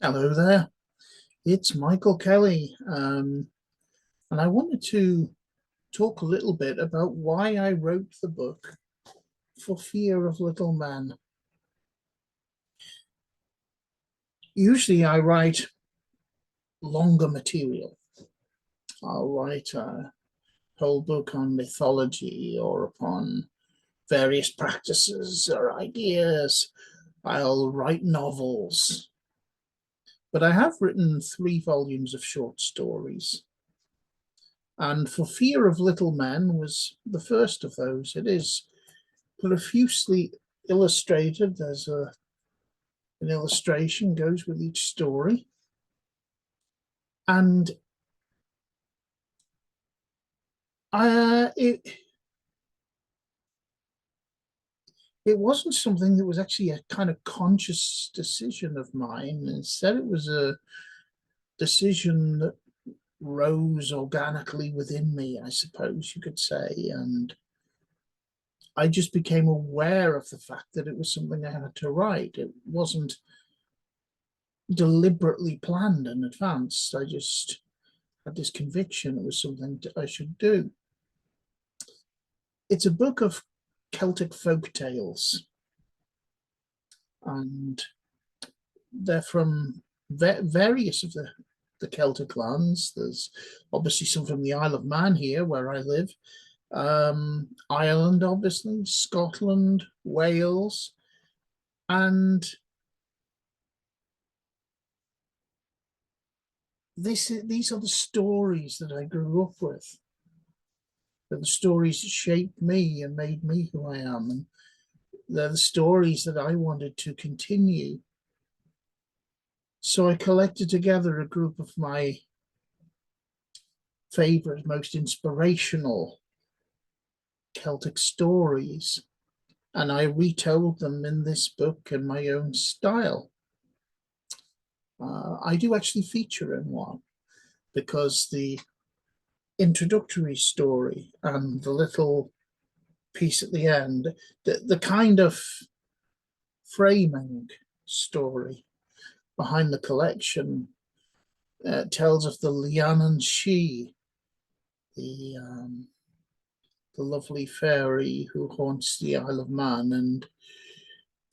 Hello there, it's Michael Kelly, and I wanted to talk a little bit about why I wrote the book For Fear of Little Men. Usually I write longer material. I'll write a whole book on mythology or upon various practices or ideas. I'll write novels. But I have written 3 volumes of short stories. And For Fear of Little Men was the first of those. It is profusely illustrated. There's an illustration goes with each story. And it wasn't something that was actually a kind of conscious decision of mine. Instead, it was a decision that rose organically within me, I suppose you could say. And I just became aware of the fact that it was something I had to write. It wasn't deliberately planned in advance. I just had this conviction it was something I should do. It's a book of Celtic folk tales, and they're from various of the Celtic lands. There's obviously some from the Isle of Man here, where I live, Ireland, obviously, Scotland, Wales, and these are the stories that I grew up with. They're the stories that shaped me and made me who I am, and they're the stories that I wanted to continue. So I collected together a group of my favorite, most inspirational Celtic stories, and I retold them in this book in my own style. I do actually feature in one because the introductory story and the little piece at the end, the kind of framing story behind the collection tells of the Lianan Shee, the lovely fairy who haunts the Isle of Man and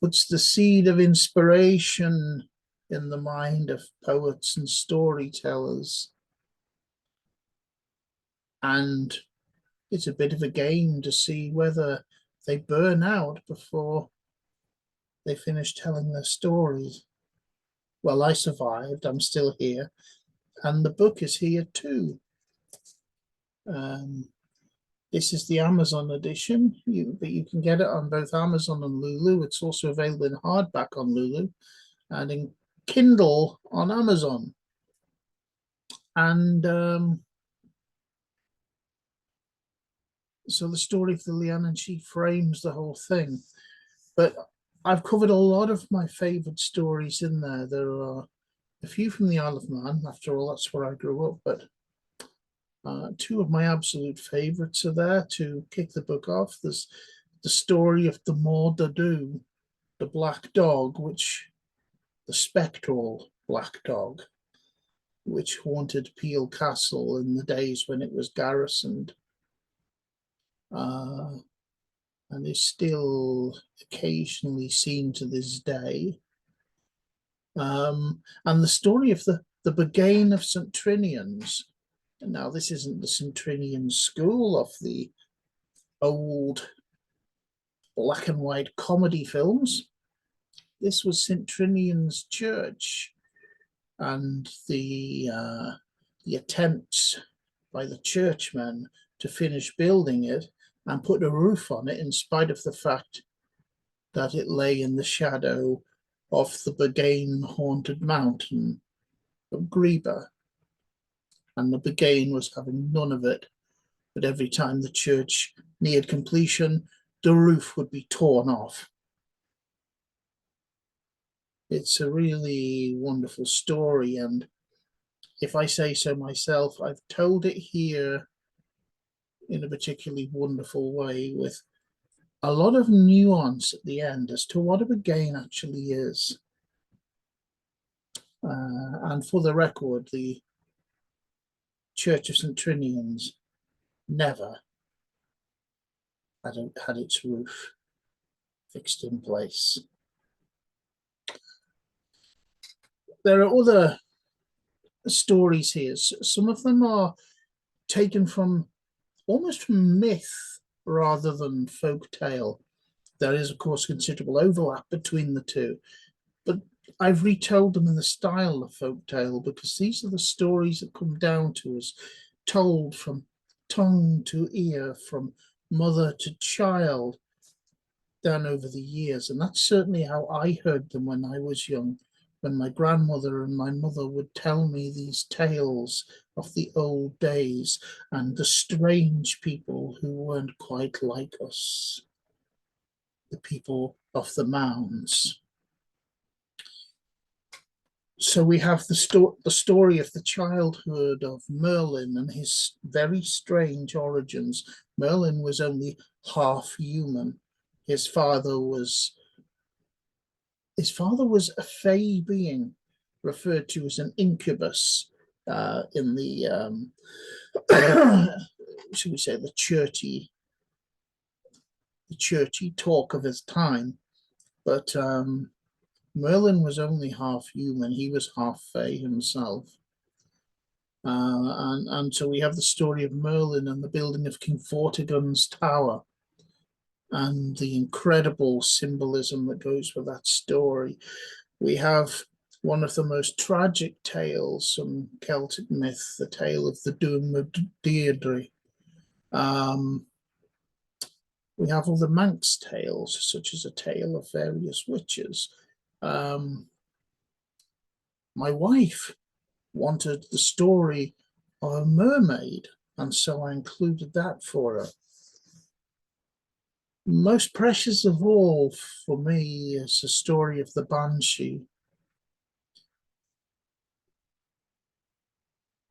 puts the seed of inspiration in the mind of poets and storytellers. And it's a bit of a game to see whether they burn out before they finish telling their stories. Well, I survived, I'm still here, and the book is here too. This is the Amazon edition, but you can get it on both Amazon and Lulu. It's also available in hardback on Lulu and in Kindle on Amazon. And so the story of the Lianan Shee frames the whole thing. But I've covered a lot of my favorite stories in there. There are a few from the Isle of Man. After all, that's where I grew up. But 2 of my absolute favorites are there to kick the book off. There's the story of the Mor Dadu, the black dog, the spectral black dog, which haunted Peel Castle in the days when it was garrisoned, and is still occasionally seen to this day. And the story of the Buggane of St. Trinian's. Now, this isn't the St. Trinian school of the old black and white comedy films. This was St. Trinian's Church, and the attempts by the churchmen to finish building it and put a roof on it, in spite of the fact that it lay in the shadow of the Buggane haunted mountain of Greeba. And the Buggane was having none of it. But every time the church neared completion, the roof would be torn off. It's a really wonderful story, and if I say so myself, I've told it here in a particularly wonderful way with a lot of nuance at the end as to what a Buggane actually is. And for the record, the Church of St. Trinian's never had its roof fixed in place. There are other stories here. Some of them are taken from almost from myth rather than folk tale. There is, of course, considerable overlap between the two, but I've retold them in the style of folk tale because these are the stories that come down to us, told from tongue to ear, from mother to child, down over the years. And that's certainly how I heard them when I was young, when my grandmother and my mother would tell me these tales of the old days and the strange people who weren't quite like us, the people of the mounds. So we have the story of the childhood of Merlin and his very strange origins. Merlin was only half human. His father was a fey being referred to as an incubus in the should we say the churchy talk of his time. But Merlin was only half human. He was half fey himself. And so we have the story of Merlin and the building of King Vortigern's tower and the incredible symbolism that goes with that story. We have one of the most tragic tales from Celtic myth, the tale of the Doom of Deirdre. We have all the Manx tales, such as a tale of various witches. My wife wanted the story of a mermaid, and so I included that for her. Most precious of all for me is the story of the Banshee.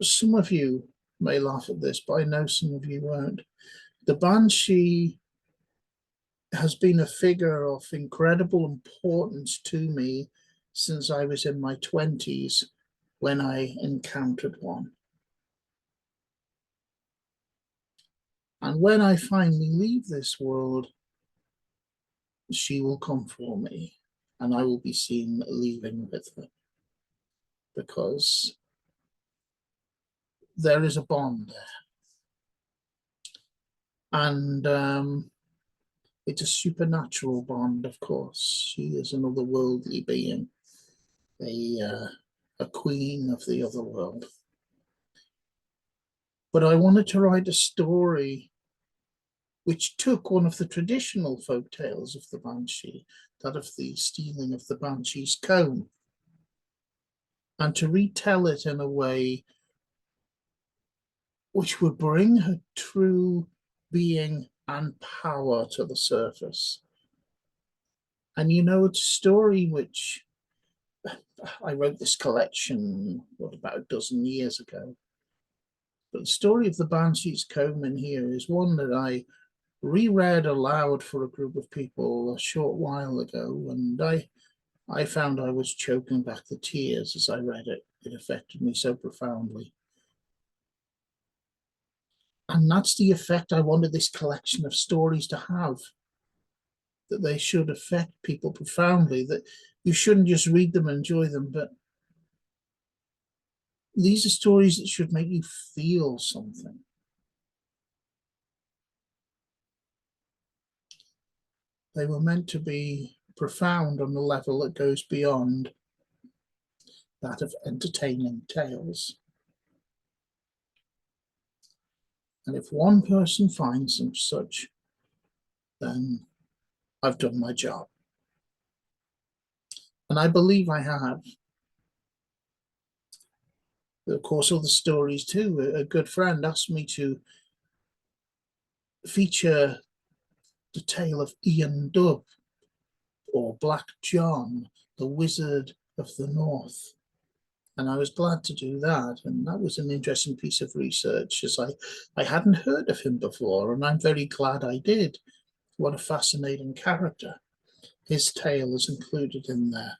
Some of you may laugh at this, but I know some of you won't. The Banshee has been a figure of incredible importance to me since I was in my 20s when I encountered one. And when I finally leave this world, she will come for me and I will be seen leaving with her, because there is a bond there. And it's a supernatural bond, of course. She is an otherworldly being, a queen of the other world. But I wanted to write a story which took one of the traditional folk tales of the Banshee, that of the stealing of the Banshee's comb, and to retell it in a way which would bring her true being and power to the surface. And you know, it's a story which I wrote this collection, about a dozen years ago. But the story of the Banshee's comb in here is one that I reread aloud for a group of people a short while ago, and I found I was choking back the tears as I read it. It affected me so profoundly. And that's the effect I wanted this collection of stories to have, that they should affect people profoundly, that you shouldn't just read them and enjoy them, but these are stories that should make you feel something. They were meant to be profound on a level that goes beyond that of entertaining tales. And if one person finds them such, then I've done my job. And I believe I have. Of course, other stories too. A good friend asked me to feature the tale of Ian Dubb, or Black John, the Wizard of the North. And I was glad to do that. And that was an interesting piece of research, as I hadn't heard of him before, and I'm very glad I did. What a fascinating character. His tale is included in there.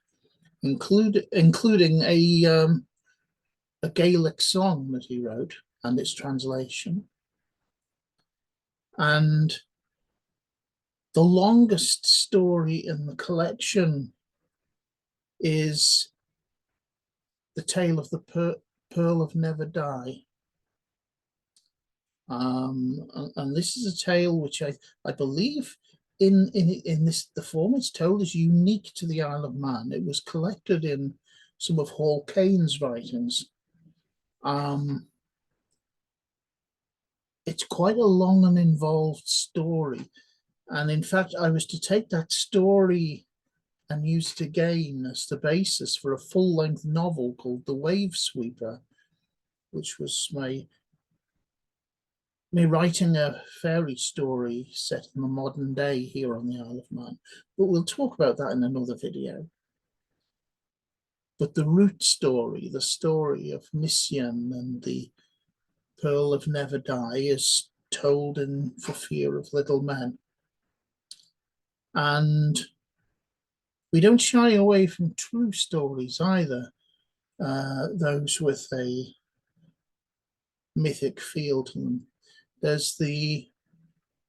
including a Gaelic song that he wrote and its translation. And the longest story in the collection is The Tale of the Pearl of Never Die. And this is a tale which I believe in the form it's told is unique to the Isle of Man. It was collected in some of Hall Caine's writings. It's quite a long and involved story. And in fact, I was to take that story and use it again as the basis for a full-length novel called The Wave Sweeper, which was me writing a fairy story set in the modern day here on the Isle of Man. But we'll talk about that in another video. But the root story, the story of Nisien and the Pearl of Never Die, is told in For Fear of Little Men. And we don't shy away from true stories either, those with a mythic feel to them. There's the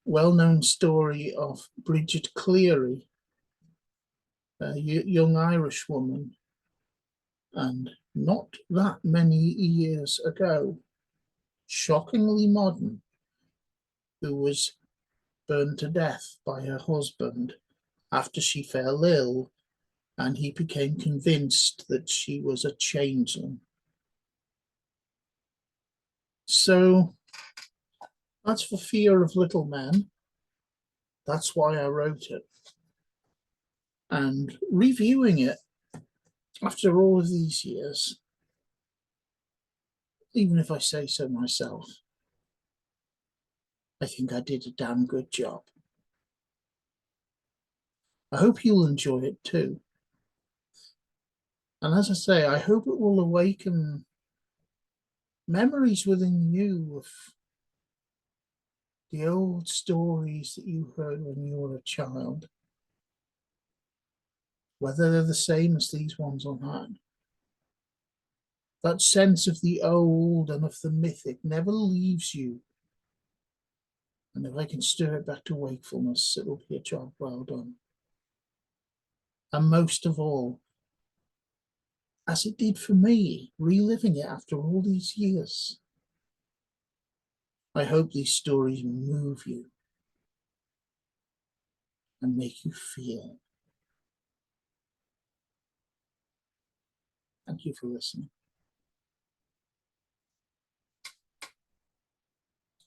well-known story of Bridget Cleary, a young Irish woman, and not that many years ago, shockingly modern, who was burned to death by her husband after she fell ill and he became convinced that she was a changeling. So that's For Fear of Little Men. That's why I wrote it. And reviewing it after all of these years, even if I say so myself, I think I did a damn good job. I hope you'll enjoy it too. And as I say, I hope it will awaken memories within you of the old stories that you heard when you were a child, whether they're the same as these ones or not. That sense of the old and of the mythic never leaves you. And if I can stir it back to wakefulness, it'll be a job well done. And most of all, as it did for me, reliving it after all these years, I hope these stories move you and make you feel. Thank you for listening.